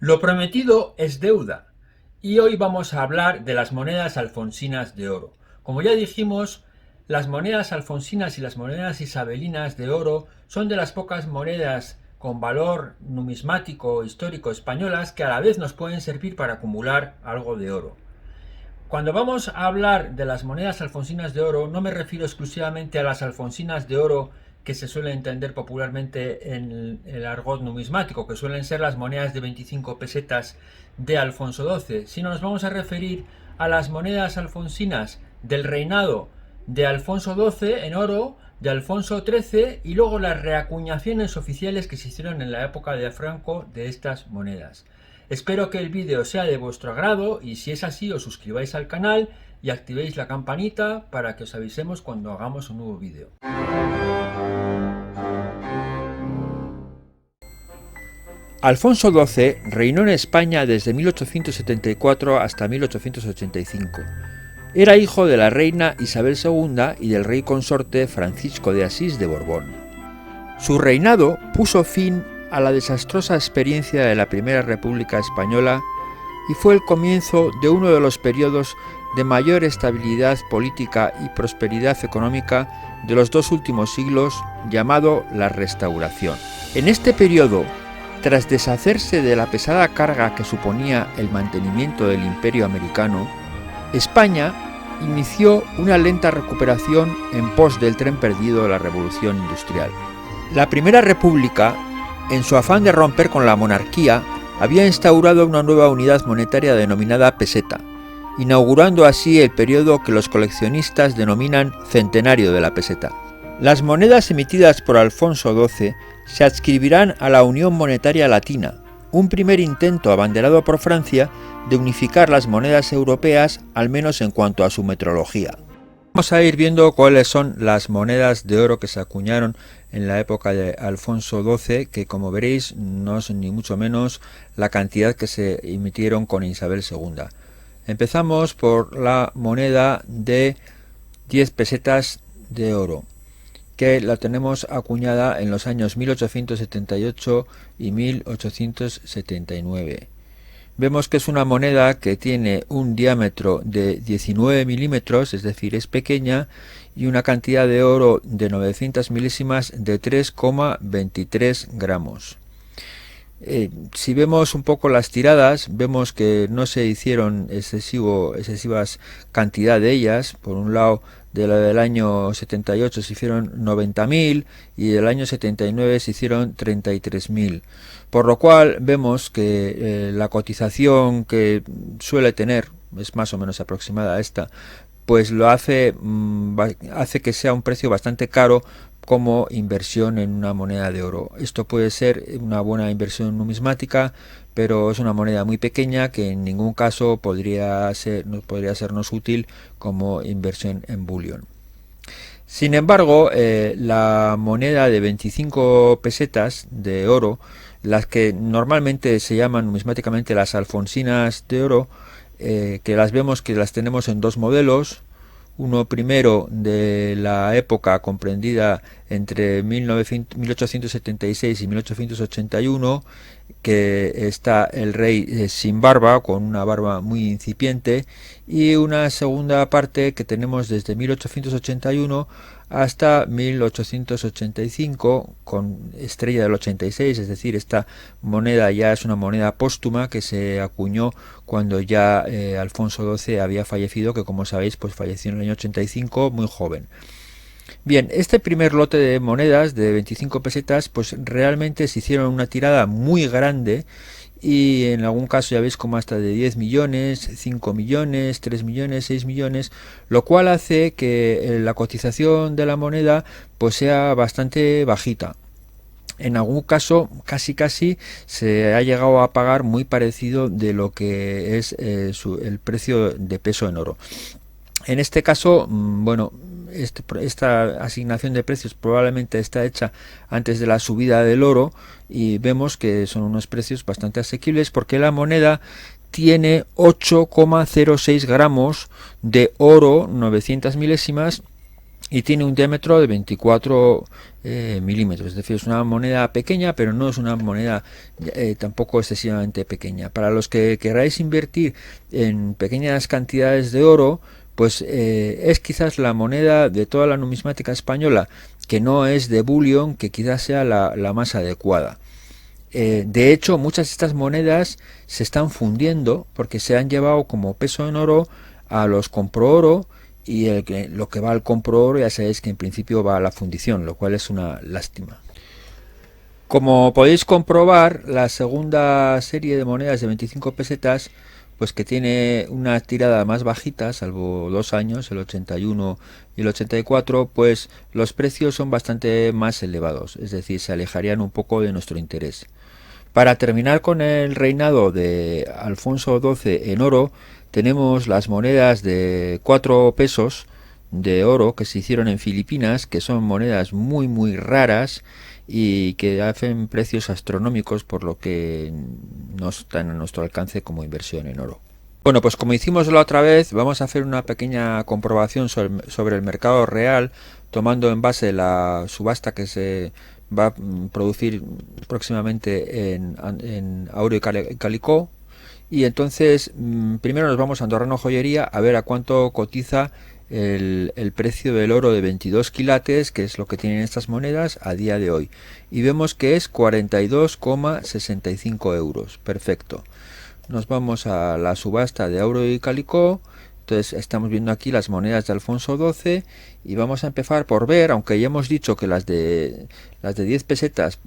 Lo prometido es deuda y hoy vamos a hablar de las monedas alfonsinas de oro. Como ya dijimos, las monedas alfonsinas y las monedas isabelinas de oro son de las pocas monedas con valor numismático histórico españolas que a la vez nos pueden servir para acumular algo de oro. Cuando vamos a hablar de las monedas alfonsinas de oro, no me refiero exclusivamente a las alfonsinas de oro que se suele entender popularmente en el argot numismático, que suelen ser las monedas de 25 pesetas de Alfonso XII, sino nos vamos a referir a las monedas alfonsinas del reinado de Alfonso XII en oro, de Alfonso XIII y luego las reacuñaciones oficiales que se hicieron en la época de Franco de estas monedas. Espero que el vídeo sea de vuestro agrado y si es así os suscribáis al canal y activéis la campanita para que os avisemos cuando hagamos un nuevo vídeo. Alfonso XII reinó en España desde 1874 hasta 1885. Era hijo de la reina Isabel II y del rey consorte Francisco de Asís de Borbón. Su reinado puso fin a la desastrosa experiencia de la Primera República Española y fue el comienzo de uno de los periodos de mayor estabilidad política y prosperidad económica de los dos últimos siglos, llamado la Restauración. En este periodo, tras deshacerse de la pesada carga que suponía el mantenimiento del Imperio americano, España inició una lenta recuperación en pos del tren perdido de la Revolución Industrial. La Primera República, en su afán de romper con la monarquía, había instaurado una nueva unidad monetaria denominada peseta, inaugurando así el periodo que los coleccionistas denominan centenario de la peseta. Las monedas emitidas por Alfonso XII se adscribirán a la Unión Monetaria Latina, un primer intento abanderado por Francia de unificar las monedas europeas, al menos en cuanto a su metrología. Vamos a ir viendo cuáles son las monedas de oro que se acuñaron en la época de Alfonso XII, que como veréis no son ni mucho menos la cantidad que se emitieron con Isabel II. Empezamos por la moneda de 10 pesetas de oro, que la tenemos acuñada en los años 1878 y 1879. Vemos que es una moneda que tiene un diámetro de 19 milímetros, es decir, es pequeña, y una cantidad de oro de 900 milésimas de 3,23 gramos. Si vemos un poco las tiradas, vemos que no se hicieron excesivas cantidad de ellas. Por un lado, de la del año 78 se hicieron 90.000 y del año 79 se hicieron 33.000. Por lo cual vemos que la cotización que suele tener, es más o menos aproximada a esta, pues lo hace que sea un precio bastante caro como inversión en una moneda de oro. Esto puede ser una buena inversión numismática, pero es una moneda muy pequeña que en ningún caso podría sernos útil como inversión en bullion. Sin embargo, la moneda de 25 pesetas de oro, las que normalmente se llaman numismáticamente las alfonsinas de oro, que las vemos que las tenemos en dos modelos. Uno primero de la época comprendida entre 1876 y 1881, que está el rey sin barba, con una barba muy incipiente, y una segunda parte que tenemos desde 1881 hasta 1885 con estrella del 86, es decir, esta moneda ya es una moneda póstuma que se acuñó cuando ya Alfonso XII había fallecido, que como sabéis pues falleció en el año 85 muy joven. Bien, este primer lote de monedas de 25 pesetas pues realmente se hicieron una tirada muy grande y en algún caso ya veis como hasta de 10 millones, 5 millones, 3 millones, 6 millones, lo cual hace que la cotización de la moneda pues sea bastante bajita. En algún caso casi se ha llegado a pagar muy parecido de lo que es el precio de peso en oro. En este caso, bueno, esta asignación de precios probablemente está hecha antes de la subida del oro y vemos que son unos precios bastante asequibles porque la moneda tiene 8,06 gramos de oro 900 milésimas y tiene un diámetro de 24 milímetros, es decir, es una moneda pequeña, pero no es una moneda tampoco excesivamente pequeña. Para los que queráis invertir en pequeñas cantidades de oro, pues es quizás la moneda de toda la numismática española que no es de bullion, que quizás sea la más adecuada. De hecho, muchas de estas monedas se están fundiendo porque se han llevado como peso en oro a los compro oro, y lo que va al compro oro ya sabéis que en principio va a la fundición, lo cual es una lástima. Como podéis comprobar, la segunda serie de monedas de 25 pesetas, pues que tiene una tirada más bajita, salvo 2 años, el 81 y el 84, pues los precios son bastante más elevados, es decir, se alejarían un poco de nuestro interés. Para terminar con el reinado de Alfonso XII en oro, tenemos las monedas de 4 pesos de oro que se hicieron en Filipinas, que son monedas muy raras y que hacen precios astronómicos, por lo que no están a nuestro alcance como inversión en oro. Bueno, pues como hicimos la otra vez, vamos a hacer una pequeña comprobación sobre el mercado real, tomando en base la subasta que se va a producir próximamente en Auro y Calicó. Y entonces primero nos vamos a Andorrano Joyería a ver a cuánto cotiza el precio del oro de 22 quilates, que es lo que tienen estas monedas a día de hoy. Y vemos que es 42,65 euros. Perfecto. Nos vamos a la subasta de Auro y Calicó. Entonces estamos viendo aquí las monedas de Alfonso XII y vamos a empezar por ver, aunque ya hemos dicho que las de 10 pesetas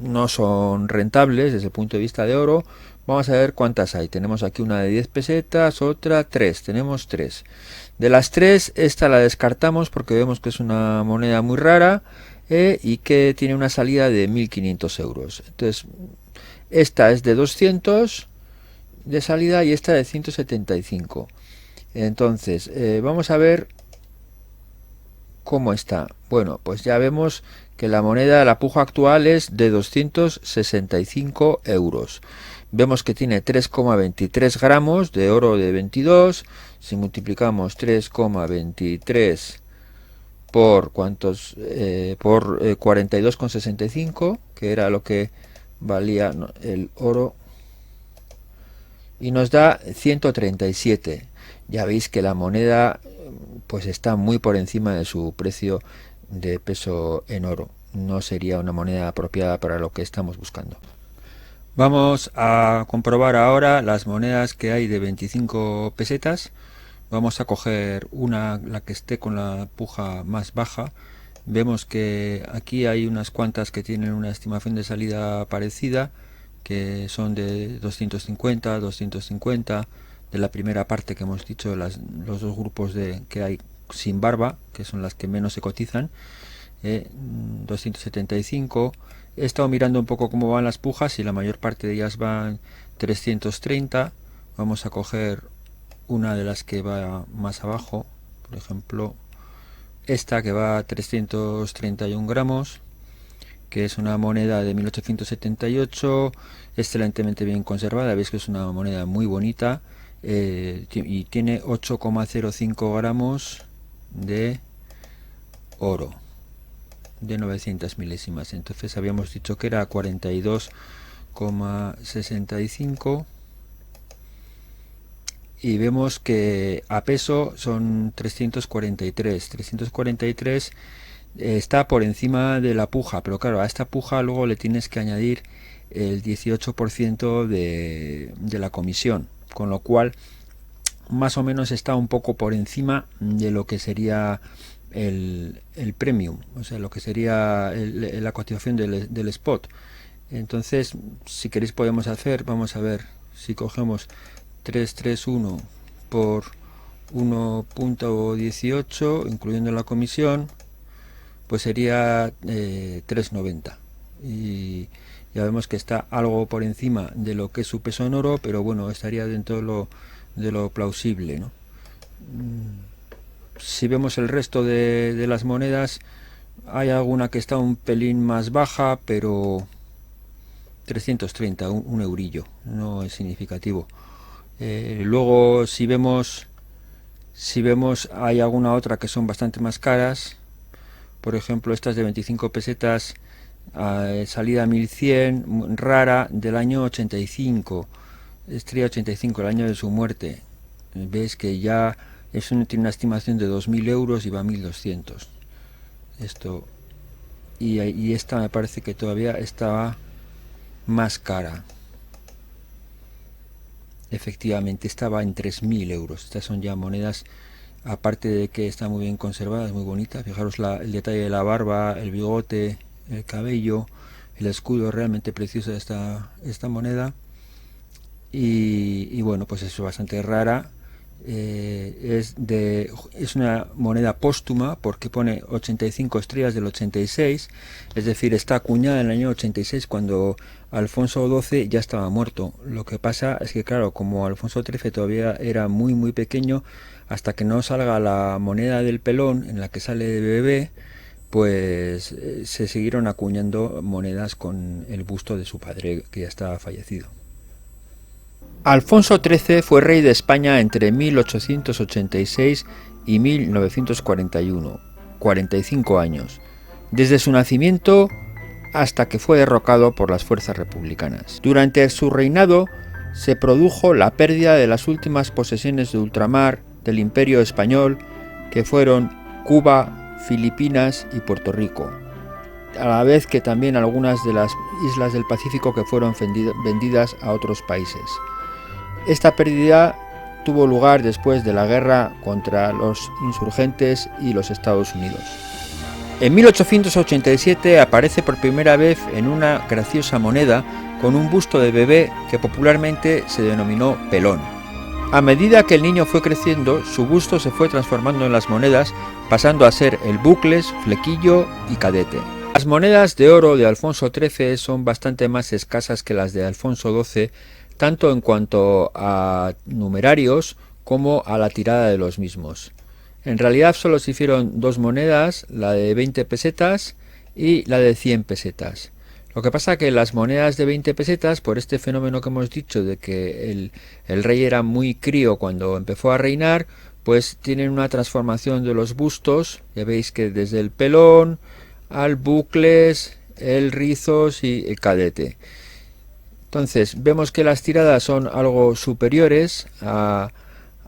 no son rentables desde el punto de vista de oro, vamos a ver cuántas hay. Tenemos aquí una de 10 pesetas, otra 3, tenemos 3. De las 3, esta la descartamos porque vemos que es una moneda muy rara y que tiene una salida de 1.500 euros. Entonces, esta es de 200 de salida y esta de 175. Entonces, vamos a ver cómo está. Bueno, pues ya vemos que la moneda, la puja actual es de 265 euros. Vemos que tiene 3,23 gramos de oro de 22. Si multiplicamos 3,23 por cuántos, por 42,65, que era lo que valía el oro, y nos da 137. Ya veis que la moneda pues está muy por encima de su precio de peso en oro. No sería una moneda apropiada para lo que estamos buscando. Vamos a comprobar ahora las monedas que hay de 25 pesetas. Vamos a coger la que esté con la puja más baja. Vemos que aquí hay unas cuantas que tienen una estimación de salida parecida, que son de 250, 250, de la primera parte que hemos dicho, los dos grupos que hay sin barba, que son las que menos se cotizan, 275. He estado mirando un poco cómo van las pujas y la mayor parte de ellas van 330. Vamos a coger una de las que va más abajo, por ejemplo esta que va a 331 gramos, que es una moneda de 1878, excelentemente bien conservada. Veis que es una moneda muy bonita y tiene 8,05 gramos de oro de 900 milésimas. Entonces habíamos dicho que era 42,65 y vemos que a peso son 343. Está por encima de la puja, pero claro, a esta puja luego le tienes que añadir el 18% de la comisión, con lo cual más o menos está un poco por encima de lo que sería el premium, o sea, lo que sería la cotización del spot. Entonces, si queréis podemos hacer, vamos a ver, si cogemos 331 por 1,18 incluyendo la comisión, pues sería 3,90 y ya vemos que está algo por encima de lo que es su peso en oro, pero bueno, estaría dentro de lo plausible, ¿no? Si vemos el resto de las monedas, hay alguna que está un pelín más baja, pero 330, un eurillo, no es significativo. Luego si vemos hay alguna otra que son bastante más caras, por ejemplo, estas de 25 pesetas, salida 1100, rara, del año 85, estrella 85, el año de su muerte. Ves que ya tiene una estimación de 2.000 euros y va a 1.200. Esto, y esta me parece que todavía estaba más cara. Efectivamente, estaba en 3.000 euros. Estas son ya monedas, aparte de que están muy bien conservadas, muy bonitas. Fijaros el detalle de la barba, el bigote, el cabello, el escudo, realmente precioso de esta moneda. Y bueno, pues es bastante rara. Es una moneda póstuma porque pone 85 estrellas del 86, es decir, está acuñada en el año 86 cuando Alfonso XII ya estaba muerto. Lo que pasa es que, claro, como Alfonso XIII todavía era muy muy pequeño, hasta que no salga la moneda del pelón en la que sale de bebé, pues se siguieron acuñando monedas con el busto de su padre, que ya estaba fallecido. Alfonso XIII fue rey de España entre 1886 y 1941, 45 años, desde su nacimiento hasta que fue derrocado por las fuerzas republicanas. Durante su reinado se produjo la pérdida de las últimas posesiones de ultramar del Imperio Español, que fueron Cuba, Filipinas y Puerto Rico, a la vez que también algunas de las islas del Pacífico que fueron vendidas a otros países. Esta pérdida tuvo lugar después de la guerra contra los insurgentes y los Estados Unidos. En 1887 aparece por primera vez en una graciosa moneda con un busto de bebé que popularmente se denominó pelón. A medida que el niño fue creciendo, su busto se fue transformando en las monedas, pasando a ser el bucles, flequillo y cadete. Las monedas de oro de Alfonso XIII son bastante más escasas que las de Alfonso XII, tanto en cuanto a numerarios como a la tirada de los mismos. En realidad solo se hicieron dos monedas, la de 20 pesetas y la de 100 pesetas. Lo que pasa que las monedas de 20 pesetas, por este fenómeno que hemos dicho de que el rey era muy crío cuando empezó a reinar, pues tienen una transformación de los bustos. Ya veis que desde el pelón al bucles, el rizos y el cadete. Entonces vemos que las tiradas son algo superiores a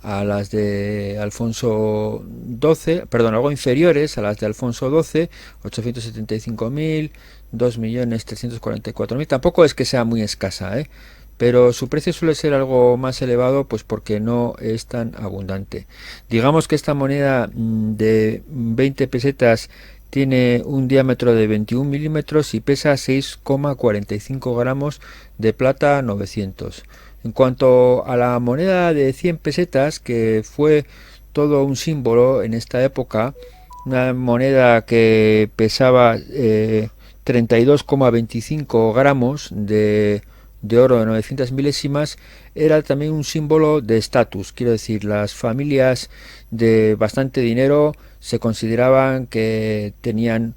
las de Alfonso XII, perdón, algo inferiores a las de Alfonso XII, 875.000, 2.344.000. Tampoco es que sea muy escasa, pero su precio suele ser algo más elevado, pues porque no es tan abundante. Digamos que esta moneda de 20 pesetas tiene un diámetro de 21 milímetros y pesa 6,45 gramos de plata 900. En cuanto a la moneda de 100 pesetas, que fue todo un símbolo en esta época, una moneda que pesaba 32,25 gramos de oro de 900 milésimas, era también un símbolo de estatus. Quiero decir, las familias de bastante dinero se consideraban que tenían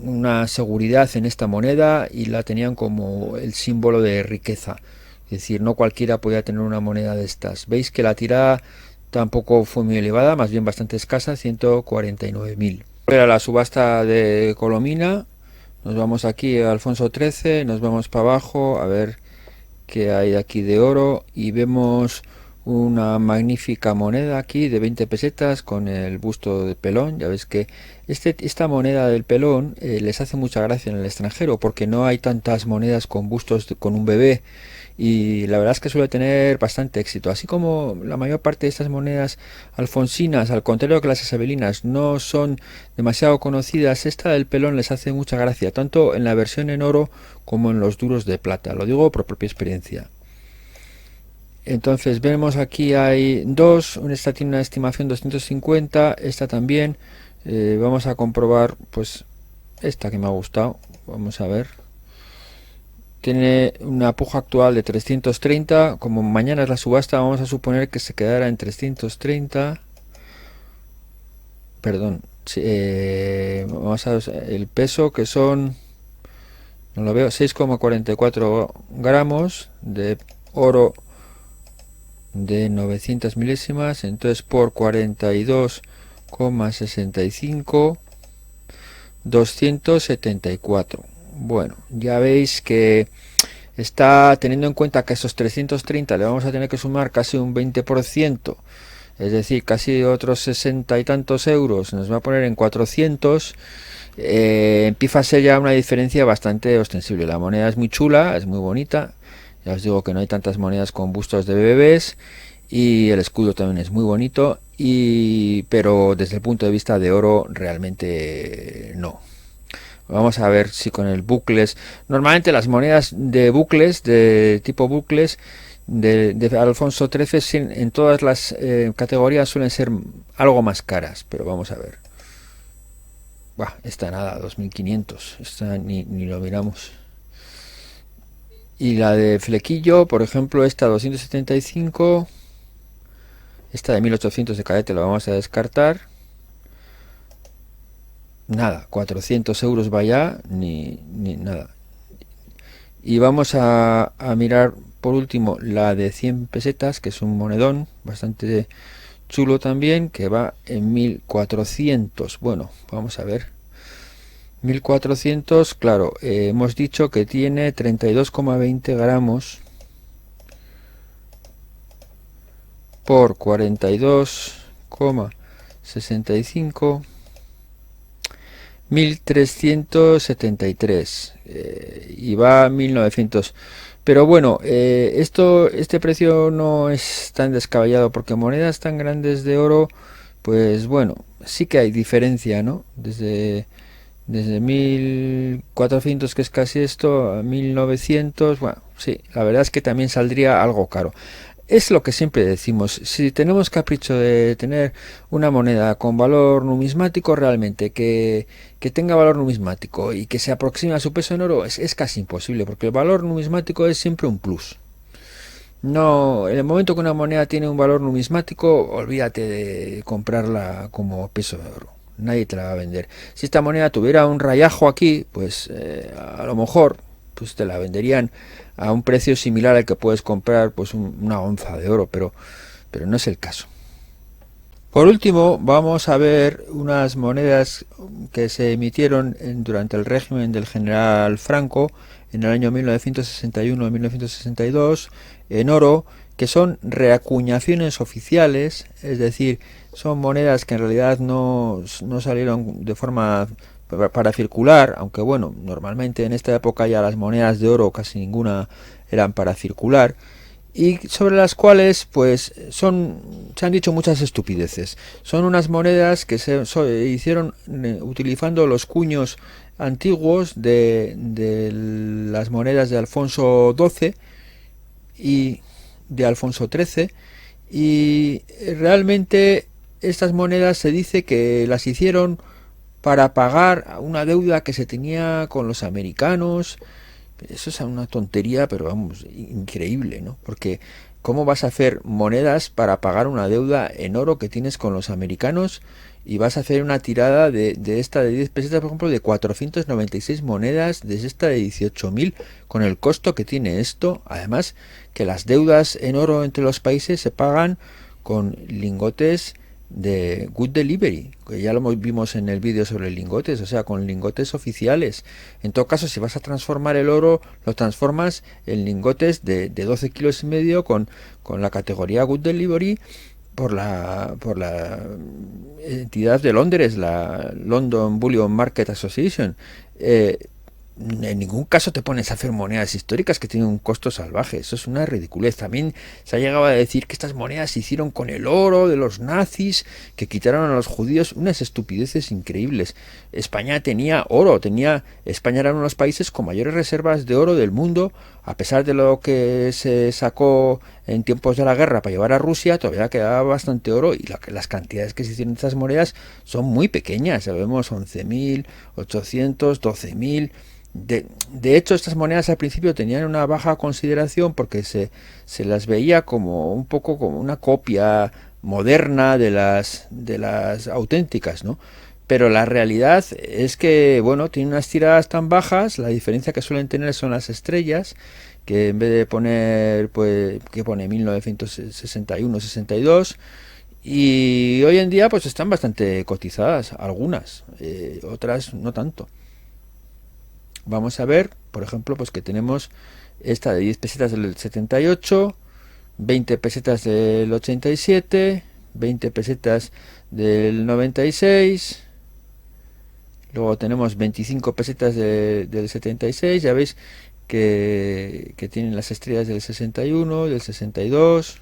una seguridad en esta moneda y la tenían como el símbolo de riqueza. Es decir, no cualquiera podía tener una moneda de estas. Veis que la tirada tampoco fue muy elevada, más bien bastante escasa, 149.000. Era la subasta de Colomina. Nos vamos aquí a Alfonso XIII, nos vamos para abajo a ver qué hay aquí de oro y vemos una magnífica moneda aquí de 20 pesetas con el busto de pelón. Ya ves que esta moneda del pelón les hace mucha gracia en el extranjero porque no hay tantas monedas con bustos con un bebé, y la verdad es que suele tener bastante éxito. Así como la mayor parte de estas monedas alfonsinas, al contrario que las isabelinas, no son demasiado conocidas, esta del pelón les hace mucha gracia, tanto en la versión en oro como en los duros de plata. Lo digo por propia experiencia. Entonces vemos aquí hay dos, esta tiene una estimación 250, esta también. Vamos a comprobar pues esta que me ha gustado, vamos a ver. Tiene una puja actual de 330, como mañana es la subasta vamos a suponer que se quedará en 330, perdón, vamos a ver el peso, que son, no lo veo, 6,44 gramos de oro de 900 milésimas, entonces por 42,65 274. Bueno, ya veis que está teniendo en cuenta que a esos 330 le vamos a tener que sumar casi un 20%, es decir, casi otros 60 y tantos euros, nos va a poner en 400. Empieza a ser ya una diferencia bastante ostensible. La moneda es muy chula, es muy bonita, ya os digo que no hay tantas monedas con bustos de bebés, y el escudo también es muy bonito, pero desde el punto de vista de oro realmente no. Vamos a ver si con el bucles, normalmente las monedas de bucles, de tipo bucles de Alfonso XIII en todas las categorías suelen ser algo más caras, pero vamos a ver. Bah, esta nada, 2500, esta ni lo miramos. Y la de flequillo, por ejemplo, esta 275, esta de 1800 de cadete la vamos a descartar. Nada, 400 euros vaya, ni nada. Y vamos a mirar por último la de 100 pesetas, que es un monedón bastante chulo también, que va en 1400. Bueno, vamos a ver. 1400, claro, hemos dicho que tiene 32,20 gramos por 42,65, 1373, y va a 1900. Pero bueno, este precio no es tan descabellado, porque monedas tan grandes de oro, pues bueno, sí que hay diferencia, ¿no? Desde 1400, que es casi esto, a 1900, bueno, sí, la verdad es que también saldría algo caro. Es lo que siempre decimos, si tenemos capricho de tener una moneda con valor numismático realmente, que tenga valor numismático y que se aproxime a su peso en oro, es casi imposible, porque el valor numismático es siempre un plus. No, en el momento que una moneda tiene un valor numismático, olvídate de comprarla como peso de oro. Nadie te la va a vender. Si esta moneda tuviera un rayajo aquí, pues a lo mejor pues te la venderían a un precio similar al que puedes comprar pues una onza de oro, pero no es el caso. Por último, vamos a ver unas monedas que se emitieron durante el régimen del general Franco en el año 1961-1962 en oro, que son reacuñaciones oficiales, es decir, son monedas que en realidad no salieron de forma para circular, aunque bueno, normalmente en esta época ya las monedas de oro casi ninguna eran para circular, y sobre las cuales pues se han dicho muchas estupideces. Son unas monedas que se hicieron utilizando los cuños antiguos de las monedas de Alfonso XII y de Alfonso XIII, y realmente estas monedas se dice que las hicieron para pagar una deuda que se tenía con los americanos. Eso es una tontería, pero vamos, increíble, ¿no? Porque ¿cómo vas a hacer monedas para pagar una deuda en oro que tienes con los americanos? Y vas a hacer una tirada de esta de 10 pesetas, por ejemplo, de 496 monedas, de esta de 18.000, con el costo que tiene esto. Además, que las deudas en oro entre los países se pagan con lingotes de Good Delivery, que ya lo vimos en el vídeo sobre lingotes, o sea, con lingotes oficiales. En todo caso, si vas a transformar el oro, lo transformas en lingotes de 12 kilos y medio con la categoría Good Delivery por la entidad de Londres, la London Bullion Market Association. En ningún caso te pones a hacer monedas históricas que tienen un costo salvaje. Eso es una ridiculez. También se ha llegado a decir que estas monedas se hicieron con el oro de los nazis, que quitaron a los judíos. Unas estupideces increíbles. España tenía oro, España era uno de los países con mayores reservas de oro del mundo, a pesar de lo que se sacó en tiempos de la guerra para llevar a Rusia. Todavía quedaba bastante oro, y las cantidades que se hicieron de estas monedas son muy pequeñas. Ya vemos 11.800, 12.000. De hecho, estas monedas al principio tenían una baja consideración porque se las veía como un poco como una copia moderna de las auténticas, ¿no? Pero la realidad es que, bueno, tienen unas tiradas tan bajas. La diferencia que suelen tener son las estrellas, que en vez de poner, pues, que pone 1961-62, Y hoy en día pues están bastante cotizadas, algunas, otras no tanto. Vamos a ver, por ejemplo, pues que tenemos esta de 10 pesetas del 78, 20 pesetas del 87, 20 pesetas del 96, luego tenemos 25 pesetas del 76, ya veis que tienen las estrellas del 61, del 62,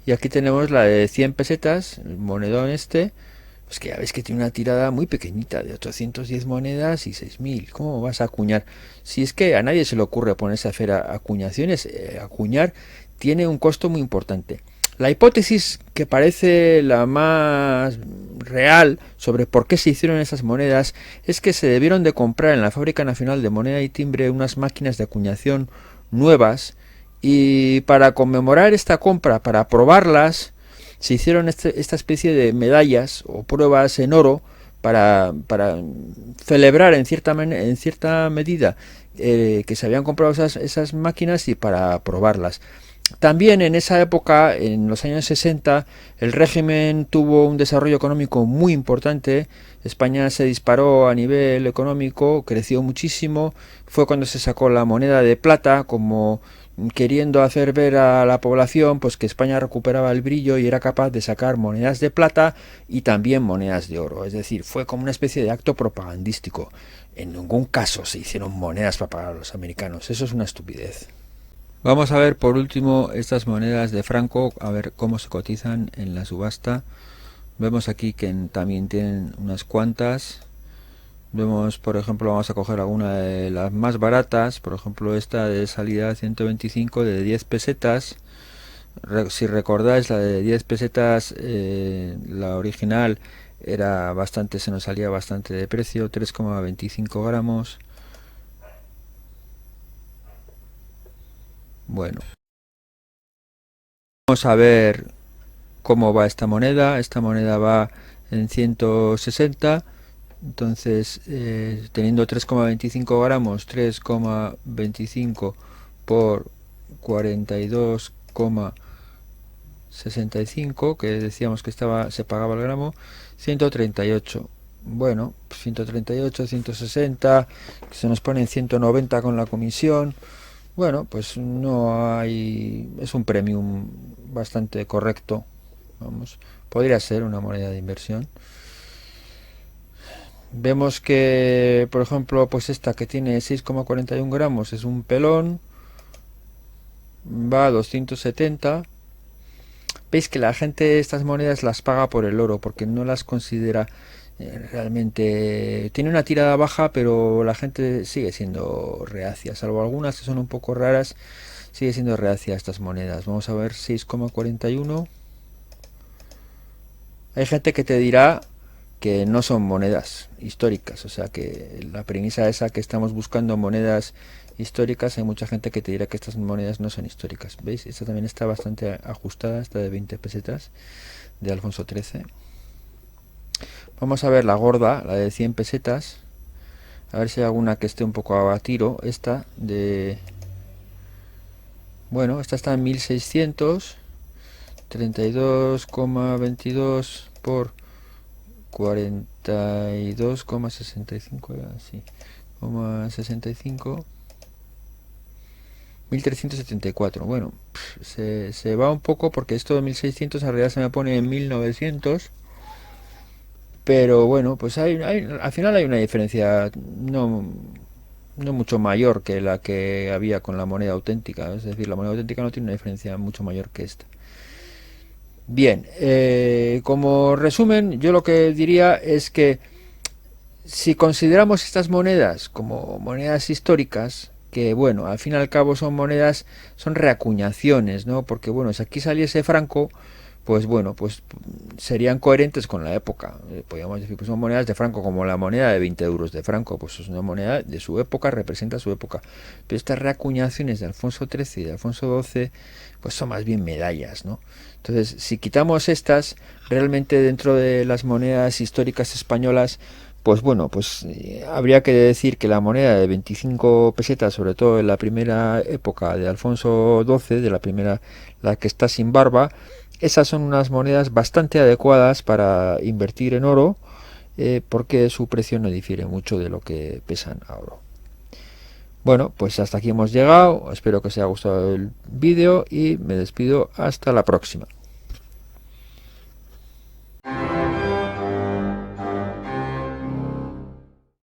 y aquí tenemos la de 100 pesetas, el monedón este, pues que ya veis que tiene una tirada muy pequeñita de 810 monedas y 6.000. ¿Cómo vas a acuñar? Si es que a nadie se le ocurre ponerse a hacer acuñaciones, acuñar tiene un costo muy importante. La hipótesis que parece la más real sobre por qué se hicieron esas monedas es que se debieron de comprar en la Fábrica Nacional de Moneda y Timbre unas máquinas de acuñación nuevas, y para conmemorar esta compra, para probarlas, se hicieron esta especie de medallas o pruebas en oro para celebrar en cierta medida que se habían comprado esas máquinas y para probarlas. También en esa época, en los años 60, el régimen tuvo un desarrollo económico muy importante. España se disparó a nivel económico, creció muchísimo. Fue cuando se sacó la moneda de plata, como queriendo hacer ver a la población pues que España recuperaba el brillo y era capaz de sacar monedas de plata y también monedas de oro. Es decir, fue como una especie de acto propagandístico. En ningún caso se hicieron monedas para pagar a los americanos. Eso es una estupidez. Vamos a ver por último estas monedas de Franco, a ver cómo se cotizan en la subasta. Vemos aquí que también tienen unas cuantas. Vemos, por ejemplo, vamos a coger alguna de las más baratas, por ejemplo esta de salida 125 de 10 pesetas. Si recordáis, la de 10 pesetas, la original era bastante, se nos salía bastante de precio, 3,25 gramos. Bueno, vamos a ver cómo va esta moneda. Esta moneda va en 160. Entonces, teniendo 3,25 gramos, 3,25 por 42,65, que decíamos que se pagaba el gramo, 138. Bueno, 138, 160, que se nos pone en 190 con la comisión. Bueno, pues no hay, es un premium bastante correcto. Vamos, podría ser una moneda de inversión. Vemos que, por ejemplo, pues esta que tiene 6,41 gramos es un pelón, va a 270. Veis que la gente estas monedas las paga por el oro, porque no las considera realmente. Tiene una tirada baja, pero la gente sigue siendo reacia, salvo algunas que son un poco raras, sigue siendo reacia a estas monedas. Vamos a ver, 6,41. Hay gente que te dirá que no son monedas históricas, o sea que la premisa esa que estamos buscando monedas históricas, hay mucha gente que te dirá que estas monedas no son históricas. ¿Veis? Esta también está bastante ajustada, esta de 20 pesetas de Alfonso XIII. Vamos a ver la gorda, la de 100 pesetas, a ver si hay alguna que esté un poco a tiro. Esta de... Bueno, esta está en 1600, 32,22 por 42,65, así, 65, 1374. Bueno, se va un poco porque esto de 1600 en realidad se me pone en 1900, pero bueno, pues al final hay una diferencia no mucho mayor que la que había con la moneda auténtica. Es decir, la moneda auténtica no tiene una diferencia mucho mayor que esta. Bien, como resumen, yo lo que diría es que si consideramos estas monedas como monedas históricas, que bueno, al fin y al cabo son monedas, son reacuñaciones, ¿no? Porque bueno, si aquí saliese Franco, pues bueno, pues serían coherentes con la época. Podríamos decir, pues son monedas de Franco, como la moneda de 20 euros de Franco, pues es una moneda de su época, representa su época. Pero estas reacuñaciones de Alfonso XIII y de Alfonso XII, pues son más bien medallas, ¿no? Entonces, si quitamos estas, realmente dentro de las monedas históricas españolas, pues bueno, pues habría que decir que la moneda de 25 pesetas, sobre todo en la primera época de Alfonso XII, de la primera, la que está sin barba, esas son unas monedas bastante adecuadas para invertir en oro, porque su precio no difiere mucho de lo que pesan a oro. Bueno, pues hasta aquí hemos llegado, espero que os haya gustado el vídeo y me despido hasta la próxima.